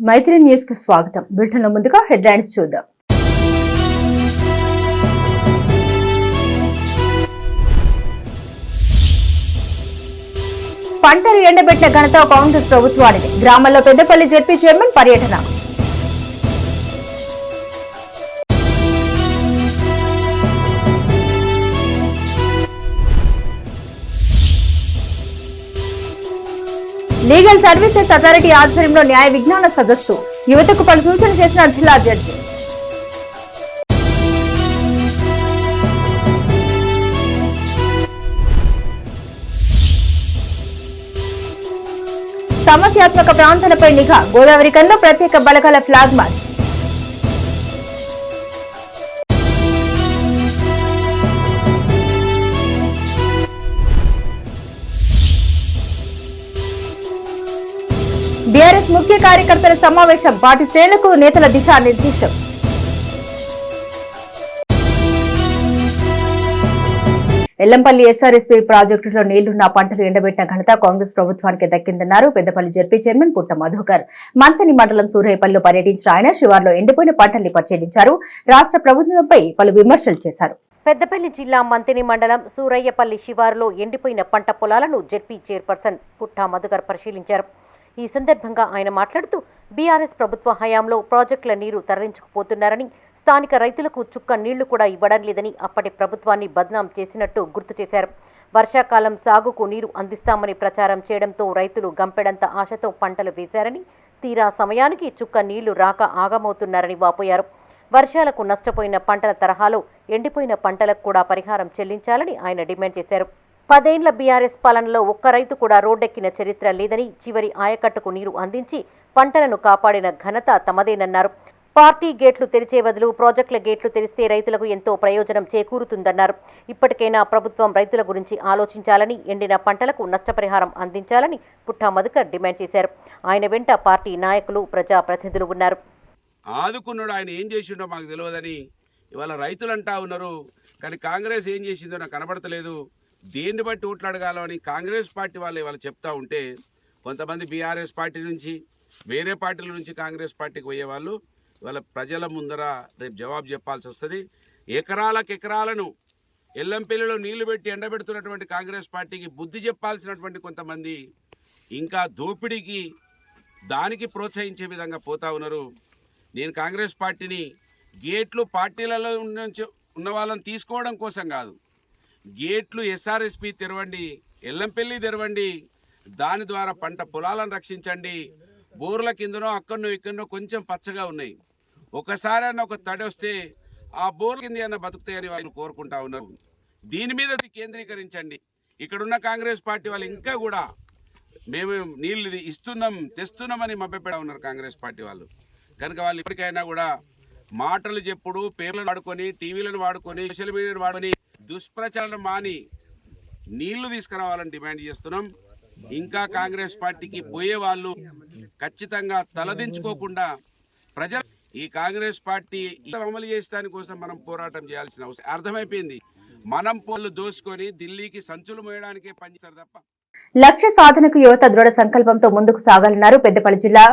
మైత్రి news కు స్వాగతం. Bulletin లో ముందుగా హెడ్లైన్స్ చూద్దాం. పంటలు ఎండబెట్టిన ఘనత కాంగ్రెస్ ప్రభుత్వానికి. గ్రామాల్లో పెద్దపల్లి జెడ్పీ చైర్మన్ పర్యటన. లీగల్ సర్వీసెస్ అథారిటీ ఆధ్వర్యంలో న్యాయ విజ్ఞాన సదస్సు. యువతకు పలు సూచనలు చేసిన జిల్లా జడ్జి. సమస్యాత్మక ప్రాంతాలపై నిఘా. గోదావరి కన్లో ప్రత్యేక బలగాల ఫ్లాగ్ మార్చ్. బీఆర్ఎస్ ముఖ్య కార్యకర్తల సమావేశం. పార్టీ శ్రేణులకు నేతల దిశానిర్దేశం. ఎల్లంపల్లి ఎస్ఆర్ఎస్పీ ప్రాజెక్టులో నీళ్లున్న పంటలు ఎండబెట్టిన ఘనత కాంగ్రెస్ ప్రభుత్వానికి దక్కిందన్నారు పెద్దపల్లి జెడ్పీ చైర్మన్ పుట్ట మధుకర్. మంతని మండలం సూర్యాపల్లిలో పర్యటించిన ఆయన శివార్లో ఎండిపోయిన పంటల్ని పరిశీలించారు. రాష్ట్ర ప్రభుత్వంపై పలు విమర్శలు చేశారు. పెద్దపల్లి జిల్లా మంతిని మండలం సూరయ్యపల్లి శివారులో ఎండిపోయిన పంట పొలాలను జెడ్పీ చైర్పర్సన్ పుట్ట మధుకర్ పరిశీలించారు. ఈ సందర్భంగా ఆయన మాట్లాడుతూ బీఆర్ఎస్ ప్రభుత్వ హయాంలో ప్రాజెక్టుల నీరు తరలించుకుపోతున్నారని, స్థానిక రైతులకు చుక్క నీళ్లు కూడా ఇవ్వడం లేదని అప్పటి ప్రభుత్వాన్ని బద్నాం చేసినట్టు గుర్తు చేశారు. వర్షాకాలం సాగుకు నీరు అందిస్తామని ప్రచారం చేయడంతో రైతులు గంపెడంత ఆశతో పంటలు వేశారని, తీరా సమయానికి చుక్క నీళ్లు రాక ఆగమవుతున్నారని వాపోయారు. వర్షాలకు నష్టపోయిన పంటల తరహాలో ఎండిపోయిన పంటలకు కూడా పరిహారం చెల్లించాలని ఆయన డిమాండ్ చేశారు. 10 ఏళ్ల బీఆర్ఎస్ పాలనలో ఒక్క రైతు కూడా రోడ్డెక్కిన చరిత్ర లేదని, చివరి ఆయకట్టుకు నీరు అందించి పంటలను కాపాడిన ఘనత తమదేనన్నారు. పార్టీ గేట్లు తెరిచే బదులు ప్రాజెక్టుల గేట్లు తెరిస్తే రైతులకు ఎంతో ప్రయోజనం చేకూరుతుందన్నారు. ఇప్పటికైనా ప్రభుత్వం రైతుల గురించి ఆలోచించాలని, ఎండిన పంటలకు నష్టపరిహారం అందించాలని పుట్ట మధుకర్ డిమాండ్ చేశారు. ఆయన వెంట పార్టీ నాయకులు, ప్రజాప్రతినిధులు ఉన్నారు. ఆదుకున్నాడు ఆయన ఏం చేసిండో మాకు తెలియదని ఇవాళ రైతులు అంటా ఉన్నారు. కానీ కాంగ్రెస్ ఏం చేసిందో నాకు కనబడతలేదు. దేన్ని బట్టి ఓట్లాడగలమని కాంగ్రెస్ పార్టీ వాళ్ళు ఇవాళ చెప్తా ఉంటే, కొంతమంది బీఆర్ఎస్ పార్టీ నుంచి వేరే పార్టీల నుంచి కాంగ్రెస్ పార్టీకి పోయేవాళ్ళు ఇవాళ ప్రజల ముందర రేపు జవాబు చెప్పాల్సి వస్తుంది. ఎకరాలను ఎల్లంపల్లిలో నీళ్లు పెట్టి ఎండబెడుతున్నటువంటి కాంగ్రెస్ పార్టీకి బుద్ధి చెప్పాల్సినటువంటి కొంతమంది ఇంకా దోపిడీకి దానికి ప్రోత్సహించే విధంగా పోతా ఉన్నారు. నేను కాంగ్రెస్ పార్టీని గేట్లు పార్టీలలో ఉన్న వాళ్ళని తీసుకోవడం కోసం కాదు, గేట్లు ఎస్ఆర్ఎస్పీ తెరవండి, ఎల్లంపల్లి తెరవండి, దాని ద్వారా పంట పొలాలను రక్షించండి. బోర్ల కిందనో అక్కడనో ఇక్కడనో కొంచెం పచ్చగా ఉన్నాయి, ఒకసారి అన్న ఒక తడి వస్తే ఆ బోర్ల కింద అన్న బతుకుతాయని వాళ్ళు కోరుకుంటా ఉన్నారు. దీని మీద కేంద్రీకరించండి. ఇక్కడున్న కాంగ్రెస్ పార్టీ వాళ్ళు ఇంకా కూడా మేము నీళ్ళు ఇస్తున్నాం తెస్తున్నామని మభ్యపెడా ఉన్నారు కాంగ్రెస్ పార్టీ వాళ్ళు. కనుక వాళ్ళు ఇప్పటికైనా కూడా మాటలు చెప్పుడు, పేర్లను వాడుకొని, టీవీలను వాడుకొని, సోషల్ మీడియాను వాడుకొని దుష్ప్రచారం మాని నీళ్లు తీసుకురావాలని డిమాండ్ చేస్తున్నాం. ఇంకా కాంగ్రెస్ పార్టీకి పోయే వాళ్ళు ఖచ్చితంగా తలదించుకోకుండా ప్రజలు ఈ కాంగ్రెస్ పార్టీ అమలు చేసే కోసం మనం పోరాటం చేయాల్సిన అవసరం అర్థమైపోయింది. మనం పోలు దోసుకొని ఢిల్లీకి సంచులు మోయడానికే పనిచేస్తారు తప్ప లక్ష్య సాధనకు యువత దృఢ సంకల్పంతో ముందుకు సాగాలన్నారు పెద్దపల్లి జిల్లా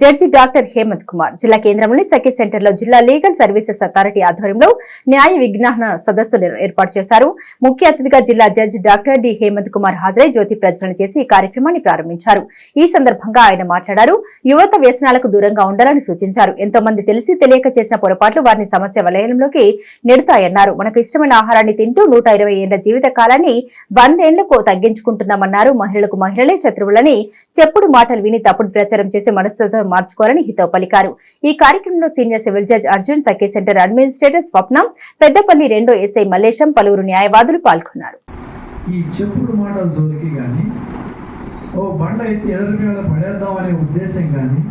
జడ్జి డాక్టర్ హేమంత్ కుమార్. జిల్లా కేంద్రంలోని సఖీ సెంటర్ లో జిల్లా లీగల్ సర్వీసెస్ అథారిటీ ఆధ్వర్యంలో న్యాయ విజ్ఞాన సదస్సు ఏర్పాటు చేశారు. ముఖ్య అతిథిగా జిల్లా జడ్జి డాక్టర్ డి హేమంత్ కుమార్ హాజరై జ్యోతి ప్రజ్వలన చేసి ఈ కార్యక్రమాన్ని ప్రారంభించారు. ఈ సందర్భంగా ఆయన మాట్లాడారు. యువత వ్యసనాలకు దూరంగా ఉండాలని సూచించారు. ఎంతో మంది తెలిసి తెలియక చేసిన పొరపాట్లు వారిని సమస్య వలయంలోకి నెడతాయన్నారు. మనకు ఇష్టమైన ఆహారాన్ని తింటూ 120 ఏళ్ల జీవిత కాలాన్ని 100 ఏళ్లకు తగ్గించుకుంటున్నామన్నారు. మహిళలకు మహిళలే శత్రువులని చెప్పుడు మాటలు విని తప్పుడు ప్రచారం చేసే మనస్తత్వం మార్చుకోవాలని హితవు పలికారు. ఈ కార్యక్రమంలో సీనియర్ సివిల్ జడ్జ్ అర్జున్, సఖీ సెంటర్ అడ్మినిస్ట్రేటర్ స్వప్నం, పెద్దపల్లి 2 ఎస్ఐ మల్లేశం, పలువురు న్యాయవాదులు పాల్గొన్నారు. ఈ చెప్పుడు మాటల జోలికి కానీ, ఓ బండ ఎత్తి ఎదురుగా పడేద్దాం అనే ఉద్దేశం కానీ,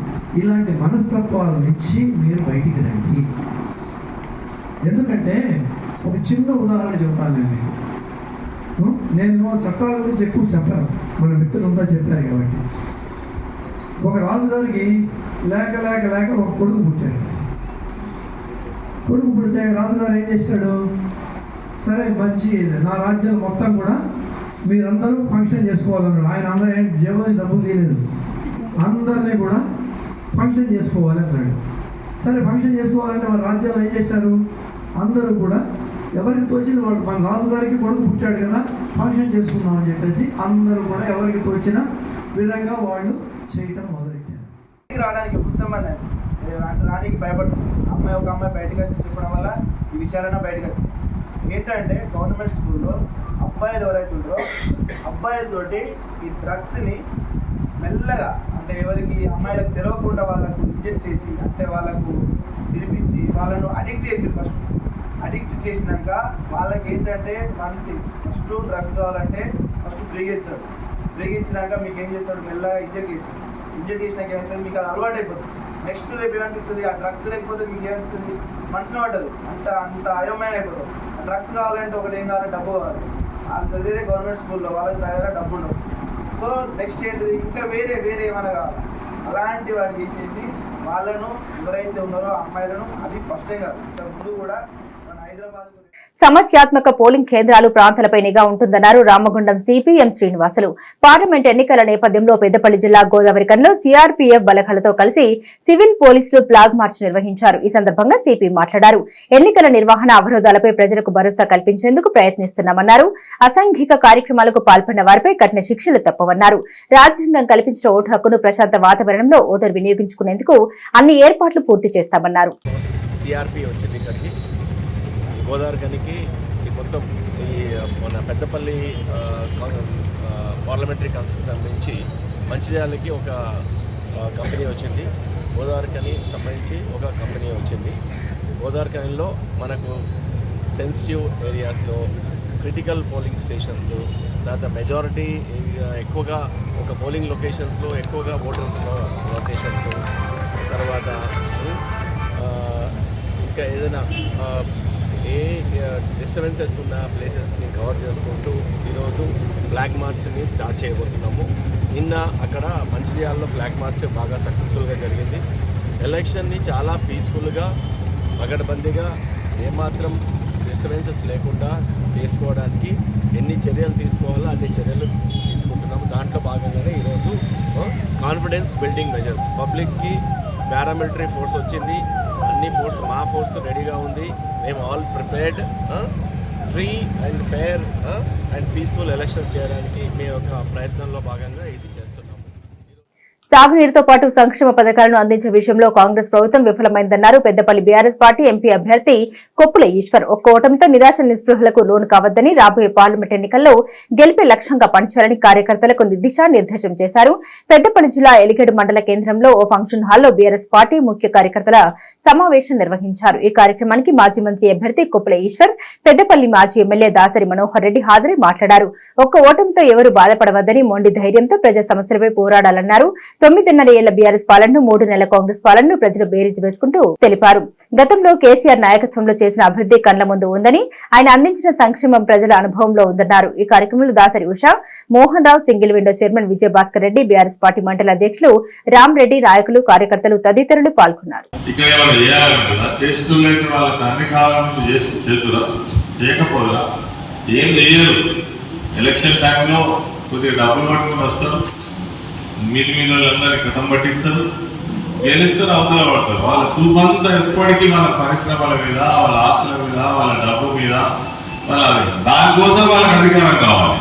ఇలాంటి మనస్తత్వాల నుంచి మీరు బయటికి రండి. ఎందుకంటే ఒక చిన్న ఉదాహరణ చెప్తాను. నేను చట్టాల గురించి ఎక్కువ చెప్పాను, మన మిత్రులంతా చెప్పారు కాబట్టి. ఒక రాజుగారికి లేక లేక లేక ఒక కొడుకు పుట్టాడు. కొడుకు పుడితే రాజుగారు ఏం చేశాడు, సరే మంచి నా రాజ్యం మొత్తం కూడా మీరందరూ ఫంక్షన్ చేసుకోవాలన్నాడు. ఆయన అందరూ జేబులో డబ్బులు తీయలేదు, అందరినీ కూడా ఫంక్షన్ చేసుకోవాలి అన్నాడు. సరే ఫంక్షన్ చేసుకోవాలంటే మన రాజ్యాలు ఏం చేశారు, అందరూ కూడా ఎవరికి తోచింది వాడు, మన రాజుగారికి కొడుకు పుట్టాడు కదా ఫంక్షన్ చేసుకుందాం అని చెప్పేసి అందరూ కూడా ఎవరికి తోచిన విధంగా వాళ్ళు చేయటం మొదలెట్టారు. రావడానికి కొంతమంది రానికి భయపడుతుంది. ఒక అమ్మాయి బయటకు వచ్చి చెప్పడం వల్ల ఈ విషయాలన్నా బయటకు వచ్చింది. ఏంటంటే గవర్నమెంట్ స్కూల్లో అబ్బాయిలు ఎవరైతే ఉంటారో అబ్బాయిలతోటి ఈ డ్రగ్స్ని మెల్లగా అంటే ఎవరికి అమ్మాయిలకు తెలియకుండా వాళ్ళకు ఇంజెక్ట్ చేసి అంటే వాళ్ళకు తినిపించి వాళ్ళను అడిక్ట్ చేసి అడిక్ట్ చేసినాక వాళ్ళకి ఏంటంటే మనకి ఫస్ట్ డ్రగ్స్ కావాలంటే ఫస్ట్ బ్రేగిస్తాడు. బ్రేగించినాక మీకు ఏం చేస్తాడు, మెల్లగా ఇంజెక్ట్ చేసినాక ఏమవుతుంది, మీకు అది అలవాటు అయిపోతుంది. నెక్స్ట్ రేపు ఏమనిపిస్తుంది, ఆ డ్రగ్స్ లేకపోతే మీకు ఏమనిపిస్తుంది, మనసులో పడ్డదు, అంత అయోమయం అయిపోతుంది. ఆ డ్రగ్స్ కావాలంటే ఒకటి ఏం కావాలి, డబ్బు కావాలి. వాళ్ళు చదివేదే గవర్నమెంట్ స్కూల్లో, వాళ్ళకి దగ్గర డబ్బు ఉండదు. సో నెక్స్ట్ ఏంటిది, ఇంకా వేరే ఏమైనా కావాలి. అలాంటి వాడు చేసేసి వాళ్ళను ఎవరైతే ఉన్నారో అమ్మాయిలను, అది ఫస్టే కాదు ఇంతకు ముందు కూడా మన హైదరాబాద్ సమస్యాత్మక పోలింగ్ కేంద్రాలు ప్రాంతాలపై నిఘా ఉంటుందన్నారు రామగుండం సిపిఎం శ్రీనివాసులు. పార్లమెంట్ ఎన్నికల నేపథ్యంలో పెద్దపల్లి జిల్లా గోదావరికంలో సిఆర్పీఎఫ్ బలగాలతో కలిసి సివిల్ పోలీసులు ఫ్లాగ్ మార్చ్ నిర్వహించారు. ఈ సందర్భంగా సిపి మాట్లాడారు. ఎన్నికల నిర్వహణ అవరోధాలపై ప్రజలకు భరోసా కల్పించేందుకు ప్రయత్నిస్తున్నామన్నారు. అసాంఘిక కార్యక్రమాలకు పాల్పడిన వారిపై కఠిన శిక్షలు తప్పవన్నారు. రాజ్యాంగం కల్పించిన ఓటు హక్కును ప్రశాంత వాతావరణంలో ఓటరు వినియోగించుకునేందుకు అన్ని ఏర్పాట్లు పూర్తి చేస్తామన్నారు. గోదావరికనికి మొత్తం ఈ మన పెద్దపల్లి పార్లమెంటరీ కాన్స్టిట్యూన్సీ నుంచి మంచిర్యాలకి ఒక కంపెనీ వచ్చింది. గోదావరికని సంబంధించి ఒక కంపెనీ వచ్చింది. గోదావరికనిలో మనకు సెన్సిటివ్ ఏరియాస్లో క్రిటికల్ పోలింగ్ స్టేషన్స్, తర్వాత మెజారిటీ ఎక్కువగా ఒక పోలింగ్ లొకేషన్స్లో ఎక్కువగా ఓటర్స్ ఉన్న లొకేషన్స్, తర్వాత ఇంకా ఏదైనా ఏ డిస్టర్బెన్సెస్ ఉన్న ప్లేసెస్ని కవర్ చేసుకుంటూ ఈరోజు ఫ్లాగ్ మార్చ్ని స్టార్ట్ చేయబోతున్నాము. నిన్న అక్కడ మంచిర్యాలలో ఫ్లాగ్ మార్చ్ బాగా సక్సెస్ఫుల్గా జరిగింది. ఎలక్షన్ని చాలా పీస్ఫుల్గా పగడబందీగా ఏమాత్రం డిస్టర్బెన్సెస్ లేకుండా చేసుకోవడానికి ఎన్ని చర్యలు తీసుకోవాలో అన్ని చర్యలు తీసుకుంటున్నాము. దాంట్లో భాగంగానే ఈరోజు కాన్ఫిడెన్స్ బిల్డింగ్ మెజర్స్, పబ్లిక్కి పారామిలిటరీ ఫోర్స్ వచ్చింది, అన్ని ఫోర్స్ మా ఫోర్స్ రెడీగా ఉంది. మేము all prepared free and fair and peaceful election చేయడానికి మీ యొక్క ప్రయత్నంలో భాగంగా ఇది చేస్తున్నాము. సాగునీరుతో పాటు సంక్షేమ పథకాలను అందించే విషయంలో కాంగ్రెస్ ప్రభుత్వం విఫలమైందన్నారు. పెద్దపల్లి బీఆర్ఎస్ పార్టీ ఎంపీ అభ్యర్థి కొప్పుల ఈశ్వర్. ఒక్క ఓటమితో నిరాశ నిస్పృహలకు లోను కావద్దని, రాబోయే పార్లమెంట్ ఎన్నికల్లో గెలిపే లక్ష్యంగా పనిచేయాలని కార్యకర్తలకు దిశానిర్దేశం చేశారు. పెద్దపల్లి జిల్లా ఎలిగేడు మండల కేంద్రంలో ఓ ఫంక్షన్ హాల్లో బీఆర్ఎస్ పార్టీ ముఖ్య కార్యకర్తల సమావేశం నిర్వహించారు. ఈ కార్యక్రమానికి మాజీ మంత్రి అభ్యర్థి కొప్పుల ఈశ్వర్, పెద్దపల్లి మాజీ ఎమ్మెల్యే దాసరి మనోహర్ రెడ్డి హాజరై మాట్లాడారు. ఒక్క ఓటమితో ఎవరు బాధపడవద్దని, మొండి ధైర్యంతో ప్రజా సమస్యలపై పోరాడాలన్నారు. 9.5 ఏళ్ల బీఆర్ఎస్ పాలనను 3 నెలల కాంగ్రెస్ పాలనను ప్రజలు బేరీజు వేసుకుంటూ తెలిపారు. గతంలో కేసీఆర్ నాయకత్వంలో చేసిన అభివృద్ధి కండ్ల ముందు ఉందని, ఆయన అందించిన సంక్షేమం ప్రజల అనుభవంలో ఉందన్నారు. ఈ కార్యక్రమంలో Dasari Usha, Mohan Rao, single window chairman Vijayabhaskar Reddy, BRS party మండల అధ్యక్షులు రామ్ రెడ్డి, నాయకులు, కార్యకర్తలు తదితరులు పాల్గొన్నారు. వాళ్ళందరినీ కథం పట్టిస్తారు, గెలుస్తారు, అవతల పడతారు. వాళ్ళ చూపంతా ఎప్పటికీ వాళ్ళ పరిశ్రమల మీద, వాళ్ళ ఆస్తుల మీద, వాళ్ళ డబ్బు మీద, వాళ్ళ దానికోసం వాళ్ళకి అధికారం కావాలి.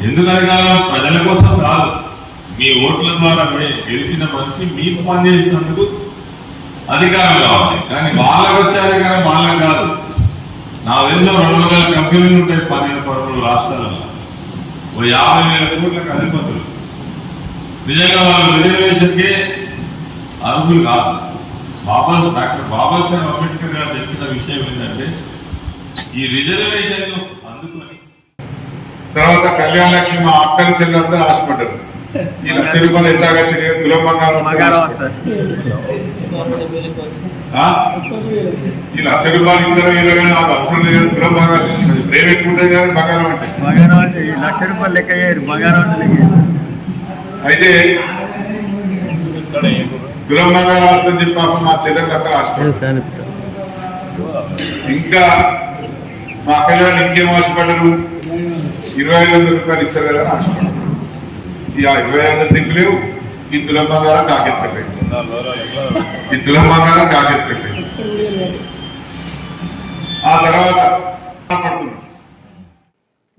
ఎందుకు అధికారం? ప్రజల కోసం కాదు. మీ ఓట్ల ద్వారా గెలిచిన మనిషి మీకు పనిచేసినందుకు అధికారం కావాలి. కానీ వాళ్ళకు వచ్చే అధికారం వాళ్ళకి కాదు. నాకు తెలిసిన 2 రకాల కంపెనీలు ఉంటాయి 12-13 రాష్ట్రాలలో. 50,000 కోట్లకు అధిపతులు. నిజంగా వాళ్ళు రిజర్వేషన్కి అర్హులు కాదు. డాక్టర్ బాబాసాహెబ్ అంబేద్కర్ గారు చెప్పిన విషయం ఏంటంటే, ఈ రిజర్వేషన్ అందుకొని తర్వాత కళ్యాణ లక్ష్మి మా అక్కని చెల్లందరూ హాస్పిటల్ ఈ 1,00,000 రూపాయలు ఎంత వచ్చినాయి తులం బంగారం ఈ 1,00,000 రూపాయలు ఇద్దరు 20 నాకు అవసరం లేదు. తులం బంగారం ప్రైవేట్ ఉంటుంది కానీ బంగారం అంటే 1,00,000 రూపాయలు లెక్క అయ్యారు బంగారం అంటే. అయితే తులం బంగారం అవుతుంది చెప్పి పాపం మా చెల్లెలు అక్కడ హాస్పిటల్. ఇంకా మా అక్కగారు ఇంకేం హాస్పిటల్ 2,500 రూపాయలు ఇస్తారు కదా హాస్పిటల్. ఇక 2,500 దిక్కులేవు, ఈ తులం బంగారం కాకెత్తుకుంటాయి, ఈ తులం బంగారం కాకెత్తుకుంటాయి. ఆ తర్వాత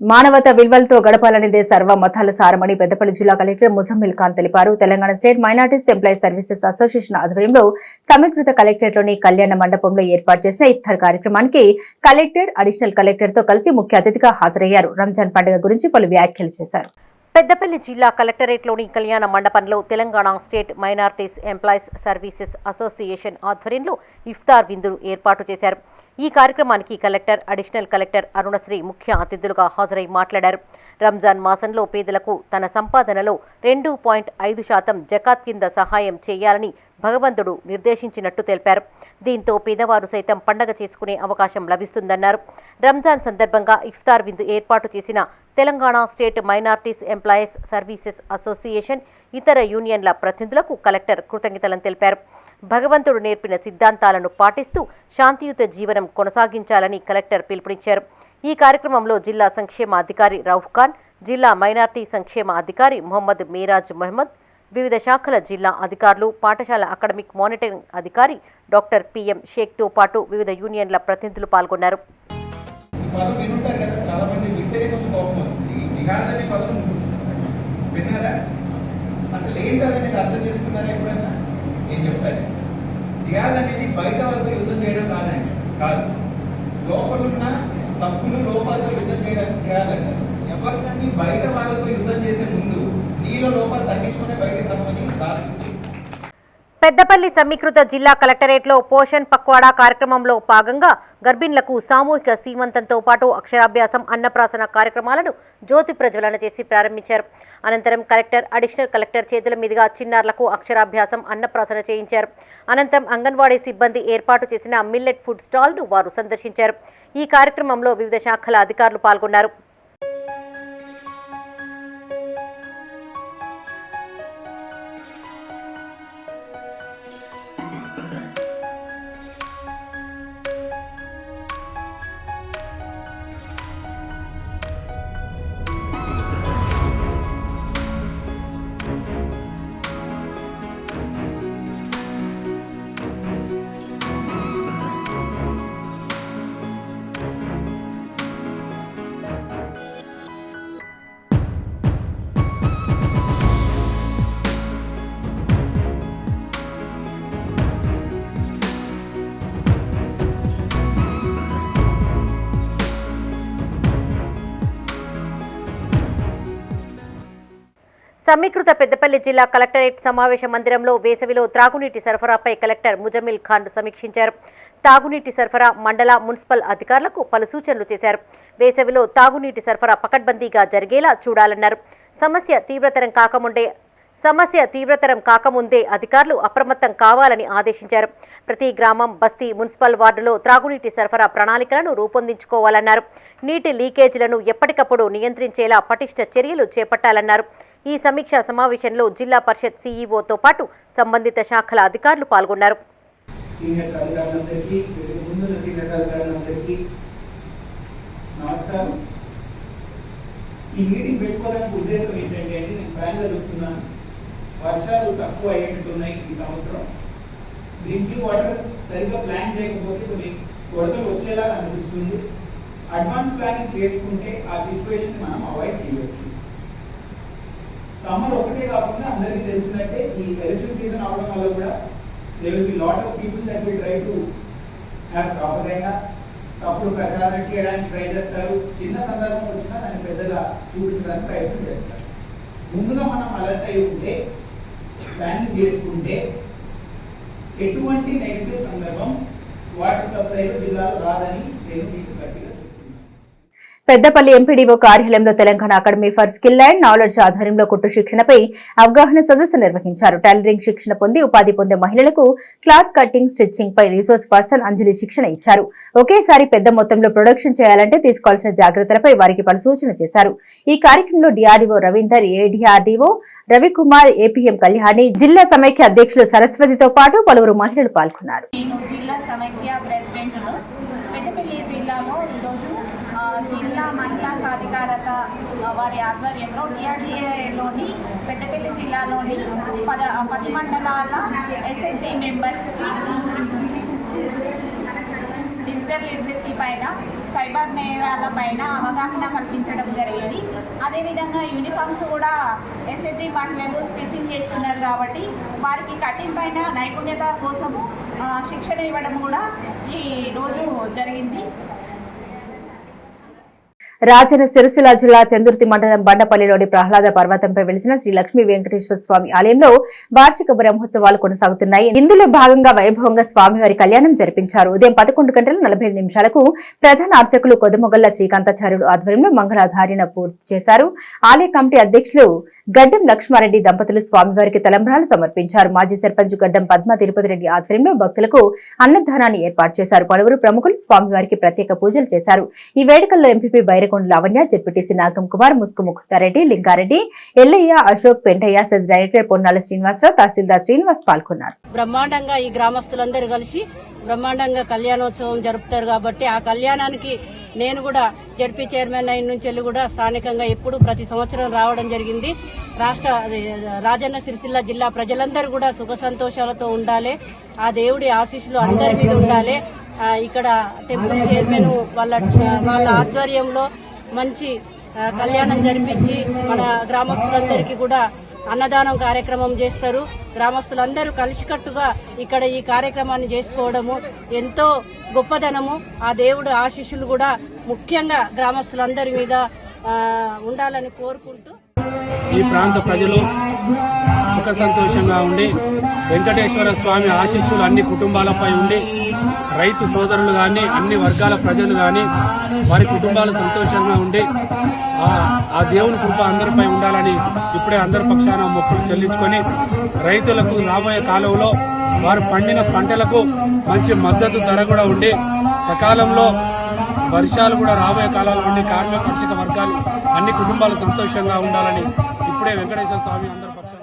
మానవతా విలువలతో గడపాలనేదే సర్వ మతాల సారమని పెద్దపల్లి జిల్లా కలెక్టర్ ముజమ్మిల్ ఖాన్ తెలిపారు. Telangana state minorities employees services association ఆధ్వర్యంలో సమీకృత కలెక్టరేట్లోని కళ్యాణ మండపంలో ఏర్పాటు చేసిన ఇఫ్తార్ కార్యక్రమానికి కలెక్టర్, అడిషనల్ కలెక్టర్ తో కలిసి ముఖ్య అతిథిగా హాజరయ్యారు. రంజాన్ పండుగ గురించి పలు వ్యాఖ్యలు చేశారు. పెద్దపల్లి జిల్లా కలెక్టరేట్లోని కళ్యాణ మండపంలో Telangana state minorities employees services association ఆధ్వర్యంలో ఇఫ్తార్ విందును ఏర్పాటు చేశారు. ఈ కార్యక్రమానికి కలెక్టర్, అడిషనల్ కలెక్టర్ అరుణశ్రీ ముఖ్య అతిథులుగా హాజరై మాట్లాడారు. రంజాన్ మాసంలో పేదలకు తన సంపాదనలో 2.5% జకాత్ కింద సహాయం చేయాలని భగవంతుడు నిర్దేశించినట్టు తెలిపారు. దీంతో పేదవారు సైతం పండగ చేసుకునే అవకాశం లభిస్తుందన్నారు. రంజాన్ సందర్భంగా ఇఫ్తార్ విందు ఏర్పాటు చేసిన Telangana state minorities employees services association, ఇతర యూనియన్ల ప్రతినిధులకు కలెక్టర్ కృతజ్ఞతలను తెలిపారు. భగవంతుడు నేర్పిన సిద్ధాంతాలను పాటిస్తూ శాంతియుత జీవనం కొనసాగించాలని కలెక్టర్ పిలుపునిచ్చారు. ఈ కార్యక్రమంలో జిల్లా సంక్షేమ అధికారి రౌఫ్ ఖాన్, జిల్లా మైనార్టీ సంక్షేమ అధికారి మొహమ్మద్ మీరాజ్ మహమ్మద్, వివిధ శాఖల జిల్లా అధికారులు, పాఠశాల అకాడమిక్ మానిటరింగ్ అధికారి డాక్టర్ పిఎం షేక్తో పాటు వివిధ యూనియన్ల ప్రతినిధులు పాల్గొన్నారు. జిహాద్ అనేది బయట వాళ్ళతో యుద్ధం చేయడం కాదు, లోపలున్న తప్పులు లోపాలతో యుద్ధం చేయడానికి జిహాద్ అంటారు. ఎవరికంటే బయట వాళ్ళతో యుద్ధం చేసే ముందు నీలో లోపాలు తగ్గించుకునే బయటకు రమ్మని రాసింది. పెద్దపల్లి సమీకృత జిల్లా కలెక్టరేట్లో పోషణ్ పక్వాడా కార్యక్రమంలో భాగంగా గర్భిణులకు సామూహిక సీమంతంతో పాటు అక్షరాభ్యాసం, అన్నప్రాసన కార్యక్రమాలను జ్యోతి ప్రజ్వలన చేసి ప్రారంభించారు. అనంతరం కలెక్టర్, అడిషనల్ కలెక్టర్ చేతుల మీదుగా చిన్నారులకు అక్షరాభ్యాసం, అన్నప్రాసన చేయించారు. అనంతరం అంగన్వాడీ సిబ్బంది ఏర్పాటు చేసిన మిల్లెట్ ఫుడ్ స్టాల్ను వారు సందర్శించారు. ఈ కార్యక్రమంలో వివిధ శాఖల అధికారులు పాల్గొన్నారు. సమీకృత పెద్దపల్లి జిల్లా కలెక్టరేట్ సమావేశ మందిరంలో వేసవిలో త్రాగునీటి సరఫరాపై కలెక్టర్ ముజమ్మిల్ ఖాన్ సమీక్షించారు. తాగునీటి సరఫరా, మండల, మున్సిపల్ అధికారులకు పలు సూచనలు చేశారు. వేసవిలో తాగునీటి సరఫరా పకడ్బందీగా జరిగేలా చూడాలన్నారు. సమస్య తీవ్రతరం కాకముందే అధికారులు అప్రమత్తం కావాలని ఆదేశించారు. ప్రతి గ్రామం, బస్తీ, మున్సిపల్ వార్డులో త్రాగునీటి సరఫరా ప్రణాళికలను రూపొందించుకోవాలన్నారు. నీటి లీకేజీలను ఎప్పటికప్పుడు నియంత్రించేలా పటిష్ట చర్యలు చేపట్టాలన్నారు. ఈ సమీక్షా సమావేశంలో జిల్లా పరిషత్ సీఈఓతో పాటు సంబంధిత శాఖల అధికారులు పాల్గొన్నారు. ఈ మీటింగ్ పెట్టుకోవడానికి ఉద్దేశం ఏంటంటే నేను ఫ్రాంక్గా చెప్తున్నాను, వర్షాలు తక్కువ అయ్యేట్టున్నాయి ఈ సంవత్సరం. డ్రింకింగ్ వాటర్ సరిగ్గా ప్లాన్ చేయకపోతే కొన్ని కొరతలు వచ్చేలాగా అనిపిస్తుంది. అడ్వాన్స్ ప్లానింగ్ చేసుకుంటే ఆ సిచ్యువేషన్ మనం అవాయిడ్ చేయవచ్చు. సమ్మర్ ఒకటే కాకుండా అందరికీ తెలిసినట్టే ఈ ఎలక్షన్ సీజన్ అవడం వల్ల కూడా there will be lot of people that will try to have propaganda, తప్పుడు ప్రచారం చేయడానికి ట్రై చేస్తారు. చిన్న సందర్భం వచ్చినా దాన్ని పెద్దగా చూపించడానికి ప్రయత్నం చేస్తారు. ముందుగా మనం అలర్ట్ అయి ఉంటే, ప్లానింగ్ చేసుకుంటే ఎటువంటి నెగిటివ్ సందర్భం వాటర్ సప్లైలో జిల్లాలో రాదని నేను మీకు గట్టిగా పెద్దపల్లి ఎంపీడీఓ కార్యాలయంలో Telangana academy for skill and knowledge ఆధ్వర్యంలో కుట్టు శిక్షణపై అవగాహన సదస్సు నిర్వహించారు. టైలరింగ్ శిక్షణ పొంది ఉపాధి పొందే మహిళలకు క్లాత్ కటింగ్, స్టిచ్చింగ్ పై రిసోర్స్ పర్సన్ అంజలి శిక్షణ ఇచ్చారు. ఒకేసారి పెద్ద మొత్తంలో ప్రొడక్షన్ చేయాలంటే తీసుకోవాల్సిన జాగ్రత్తలపై వారికి పలు సూచన చేశారు. ఈ కార్యక్రమంలో డిఆర్డీఓ రవీందర్, ఏడీఆర్డీఓ రవికుమార్, ఏపీఎం కళ్యాణి, జిల్లా సమైక్య అధ్యక్షులు సరస్వతితో పాటు పలువురు మహిళలు పాల్గొన్నారు. జిల్లా మహిళా సాధికారత వారి ఆధ్వర్యంలో డిఆర్డిఏలోని పెద్దపల్లి జిల్లాలోని 10 మండలాల ఎస్ఎస్జి మెంబర్స్కి డిజిటల్ లిటరసీ పైన సైబర్ నేరాల పైన అవగాహన కల్పించడం జరిగింది. అదేవిధంగా యూనిఫామ్స్ కూడా ఎస్ఎస్జి మహిళలు స్టిచ్చింగ్ చేస్తున్నారు కాబట్టి వారికి కటింగ్ పైన నైపుణ్యత కోసము శిక్షణ ఇవ్వడం కూడా ఈ రోజు జరిగింది. రాజన్న సిరిసిల్ల జిల్లా చందుర్తి మండలం బండపల్లిలోని ప్రహ్లాద పర్వతంపై వెలిసిన శ్రీ లక్ష్మీ వెంకటేశ్వర స్వామి ఆలయంలో వార్షిక బ్రహ్మోత్సవాలు కొనసాగుతున్నాయి. ఇందులో భాగంగా వైభవంగా స్వామివారి కళ్యాణం జరిపించారు. ఉదయం 11:45 ప్రధాన అర్చకులు కొదమొగల్ల శ్రీకాంతాచార్యుడు ఆధ్వర్యంలో మంగళాధారణ పూర్తి చేశారు. ఆలయ కమిటీ అధ్యక్షులు గడ్డం లక్ష్మారెడ్డి దంపతులు స్వామివారికి తలంబ్రాలు సమర్పించారు. మాజీ సర్పంచ్ గడ్డం పద్మ తిరుపతి రెడ్డి ఆధ్వర్యంలో భక్తులకు అన్నదానాన్ని ఏర్పాటు చేశారు. పలువురు ప్రముఖులు స్వామివారికి ప్రత్యేక పూజలు చేశారు. ఈ వేడుకల్లో ఎంపీపీ బైరకొండ లావణ్య, జెడ్పీటీసీ నాగం కుమార్, ముసుగు ముఖతారెడ్డి, లింగారెడ్డి, ఎల్లయ్య, అశోక్, పెంటయ్య, సెస్ డైరెక్టర్ పొన్నాల శ్రీనివాసరావు, తహసీల్దార్ శ్రీనివాస్ పాల్గొన్నారు. బ్రహ్మాండంగా ఈ గ్రామస్తులందరూ కలిసి బ్రహ్మాండంగా కళ్యాణోత్సవం జరుపుతారు కాబట్టి ఆ కళ్యాణానికి నేను కూడా జెడ్పీ చైర్మన్ అయిన నుంచి కూడా స్థానికంగా ఎప్పుడు ప్రతి సంవత్సరం రావడం జరిగింది. రాజన్న సిరిసిల్ల జిల్లా ప్రజలందరూ కూడా సుఖ సంతోషాలతో ఉండాలి. ఆ దేవుడి ఆశీస్సులు అందరి మీద ఉండాలి. ఇక్కడ టెంపుల్ చైర్మన్ వాళ్ళ ఆధ్వర్యంలో మంచి కళ్యాణం జరిపించి మన గ్రామస్తులందరికీ కూడా అన్నదానం కార్యక్రమం చేస్తారు. గ్రామస్తులందరూ కలిసికట్టుగా ఇక్కడ ఈ కార్యక్రమాన్ని చేసుకోవడము ఎంతో గొప్పదనము. ఆ దేవుడు ఆశీస్సులు కూడా ముఖ్యంగా గ్రామస్తులందరి మీద ఉండాలని కోరుకుంటూ ఈ ప్రాంత ప్రజలు సుఖ సంతోషంగా ఉండి వెంకటేశ్వర స్వామి ఆశీస్సులు అన్ని కుటుంబాలపై ఉండి రైతు సోదరులు కానీ అన్ని వర్గాల ప్రజలు కానీ వారి కుటుంబాలు సంతోషంగా ఉండి ఆ దేవుని కృప అందరిపై ఉండాలని ఇప్పుడే అందరి పక్షాన మొక్కులు చెల్లించుకొని రైతులకు రాబోయే కాలంలో వారు పండిన పంటలకు మంచి మద్దతు ధర కూడా ఉండి సకాలంలో వర్షాలు కూడా రాబోయే కాలంలో ఉండి కార్మిక కర్షక వర్గాలు అన్ని కుటుంబాలు సంతోషంగా ఉండాలని ఇప్పుడే వెంకటేశ్వర స్వామి అందరి పక్షాన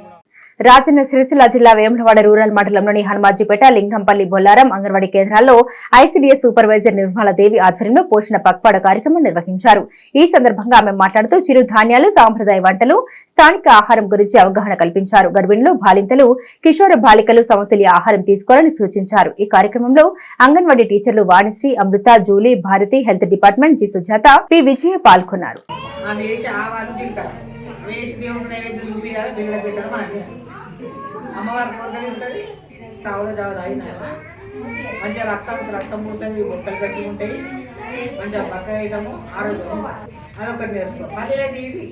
రాజన్న సిరిసిల్ల జిల్లా వేములవాడ రూరల్ మండలంలోని హనుమాజీపేట, లింగంపల్లి, బొల్లారం అంగన్వాడీ కేంద్రాల్లో ఐసీడీఎస్ సూపర్వైజర్ నిర్మలాదేవి ఆధ్వర్యంలో పోషణ పక్వాడ కార్యక్రమం నిర్వహించారు. ఈ సందర్భంగా ఆమె మాట్లాడుతూ చిరు ధాన్యాలు, సాంప్రదాయ వంటలు, స్థానిక ఆహారం గురించి అవగాహన కల్పించారు. గర్భిణులు, బాలింతలు, కిషోర బాలికలు సమతుల్య ఆహారం తీసుకోవాలని సూచించారు. ఈ కార్యక్రమంలో అంగన్వాడీ టీచర్లు Vanisri, Amrutha, Julie, Bharathi, health department G Sujatha, P Vijaya పాల్గొన్నారు. అమ్మవారి కోరిక ఉంటుంది. తావులో జావ తాగిన మంచిగా రక్తం ఉంటుంది, బొట్టలు కట్టి ఉంటాయి, మంచిగా బక్క అవుతాము, ఆరోగ్యం. అదొకటి నేర్చుకో. పల్లెలో తీసి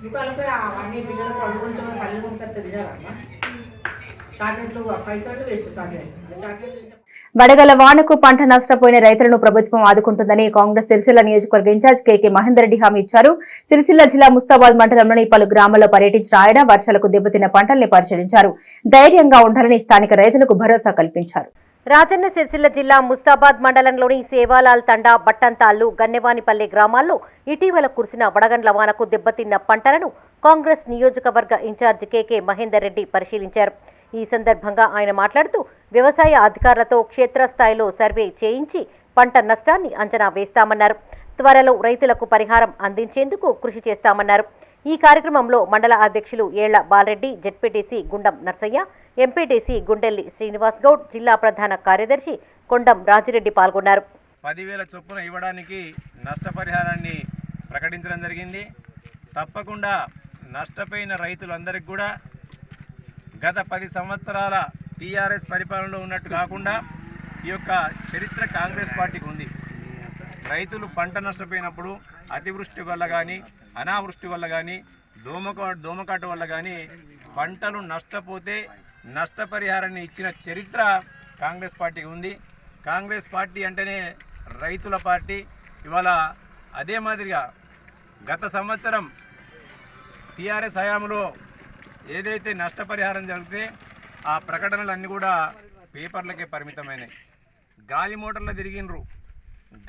దుకాణంలో అన్ని పిల్లలకు అనుకుంటాం. పల్లెలు పంపిస్తే తినాలమ్మా. చాక్లెట్లు పైసలు వేస్ట్. చాక్లెట్లు వడగల వానకు పంట నష్టపోయిన రైతులను ప్రభుత్వం ఆదుకుంటుందని కాంగ్రెస్ సిరిసిల్ల నియోజకవర్గ ఇన్ఛార్జ్ కేకే మహేందర్ రెడ్డి హామీ ఇచ్చారు. సిరిసిల్ల జిల్లా ముస్తాబాద్ మండలంలోని పలు గ్రామాల్లో పర్యటించిన ఆయన వర్షాలకు దెబ్బతిన్న పంటల్ని పరిశీలించారు. ధైర్యంగా ఉండాలని స్థానిక రైతులకు భరోసా కల్పించారు. రాజన్న సిరిసిల్ల జిల్లా ముస్తాబాద్ మండలంలోని సేవాలాల్ తండా, బట్టంతాళ్లు, గన్నెవానిపల్లె గ్రామాల్లో ఇటీవల కురిసిన వడగండ్ల వానకు దెబ్బతిన్న పంటలను కాంగ్రెస్ నియోజకవర్గ ఇన్ఛార్జ్ కేకే మహేందర్ రెడ్డి పరిశీలించారు. ఈ సందర్భంగా ఆయన మాట్లాడుతూ వ్యవసాయ అధికారులతో క్షేత్రస్థాయిలో సర్వే చేయించి పంట నష్టాన్ని అంచనా వేస్తామన్నారు. త్వరలో రైతులకు పరిహారం అందించేందుకు కృషి చేస్తామన్నారు. ఈ కార్యక్రమంలో మండల అధ్యక్షులు ఏళ్ల బాలరెడ్డి, జెడ్పీటీసీ గుండం నర్సయ్య, ఎంపీటీసీ గుండెల్లి శ్రీనివాస్ గౌడ్, జిల్లా ప్రధాన కార్యదర్శి కొండం రాజిరెడ్డి పాల్గొన్నారు. 10,000 చొప్పున ఇవ్వడానికి నష్టపరిహారాన్ని ప్రకటించడం జరిగింది. తప్పకుండా నష్టపోయిన రైతులందరికీ కూడా గత 10 సంవత్సరాల టీఆర్ఎస్ పరిపాలనలో ఉన్నట్టు కాకుండా ఈ యొక్క చరిత్ర కాంగ్రెస్ పార్టీకి ఉంది. రైతులు పంట నష్టపోయినప్పుడు అతివృష్టి వల్ల కానీ, అనావృష్టి వల్ల కానీ, దోమకాటు వల్ల కానీ పంటలు నష్టపోతే నష్టపరిహారాన్ని ఇచ్చిన చరిత్ర కాంగ్రెస్ పార్టీకి ఉంది. కాంగ్రెస్ పార్టీ అంటేనే రైతుల పార్టీ. ఇవాళ అదే మాదిరిగా గత సంవత్సరం టీఆర్ఎస్ హయాంలో ఏదైతే నష్టపరిహారం జరిగితే ఆ ప్రకటనలన్నీ కూడా పేపర్లకే పరిమితమైనాయి. గాలి మోటార్లు తిరిగినరు,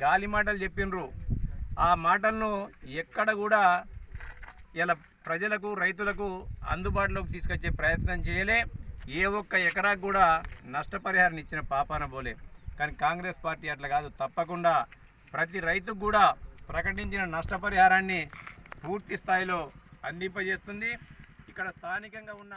గాలి మాటలు చెప్పినరు. ఆ మాటలను ఎక్కడ కూడా ఇలా ప్రజలకు, రైతులకు అందుబాటులోకి తీసుకొచ్చే ప్రయత్నం చేయలే. ఏ ఒక్క ఎకరాకు కూడా నష్టపరిహారం ఇచ్చిన పాపాన పోలే. కానీ కాంగ్రెస్ పార్టీ అట్లా కాదు. తప్పకుండా ప్రతి రైతుకు కూడా ప్రకటించిన నష్టపరిహారాన్ని పూర్తి స్థాయిలో అందింపజేస్తుంది. ఇక్కడ స్థానికంగా ఉన్న